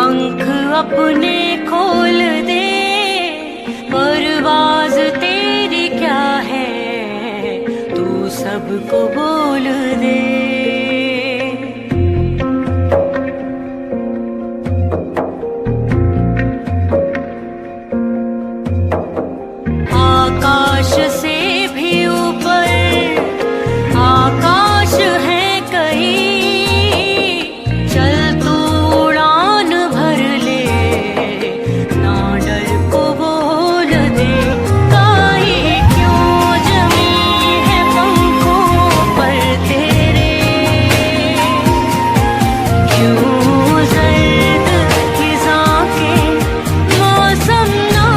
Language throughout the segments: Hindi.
पंख अपने खोल दे, परवाज तेरी क्या है, तू सबको बोल दे। आकाश से भी ऊपर आकाश है कहीं, चल तू उड़ान भर ले, ना डर को बोल दे। काहे क्यों जमी है पंखों पर तेरे, क्यों सर्द खिज़ां के मौसम ना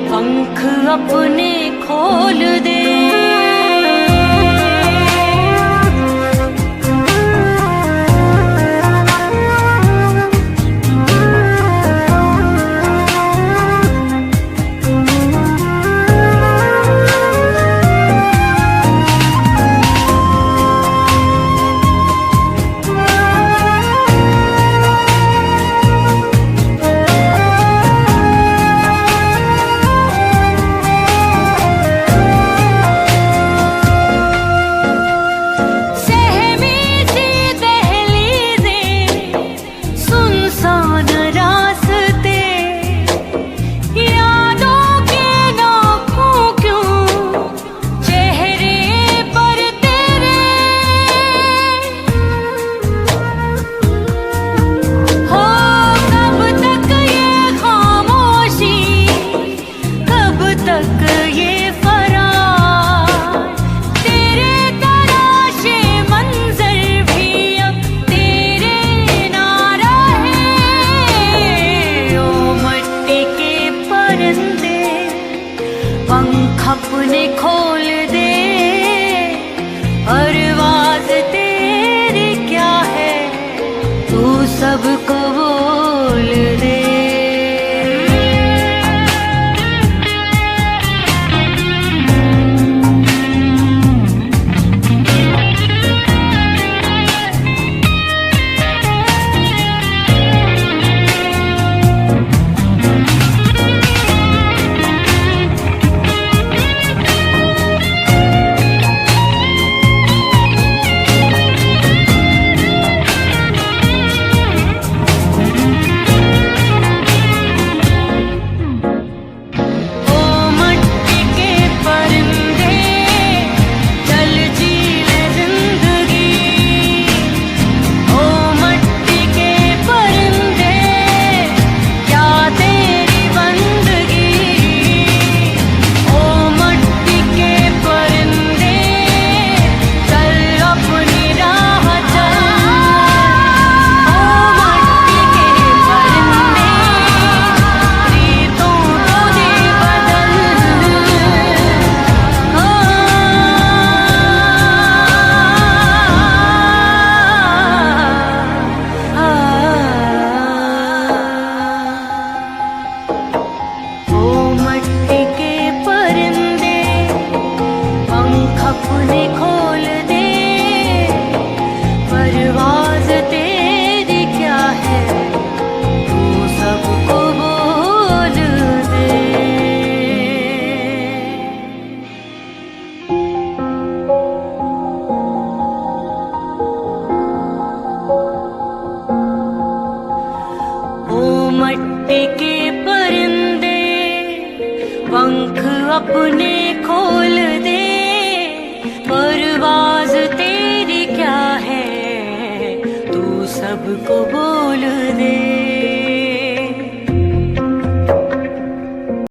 पंख अपने खोल दे। पंख अपने खोल दे, परवाज़ तेरी क्या है, तू सबको बोल दे। अपने खोल दे, परवाज़ तेरी क्या है, तू सबको बोल दे। ओ मट्टी के परिंदे, पंख अपने खोल दे, परवाज़ तेरी क्या है, तू सबको बोल दे।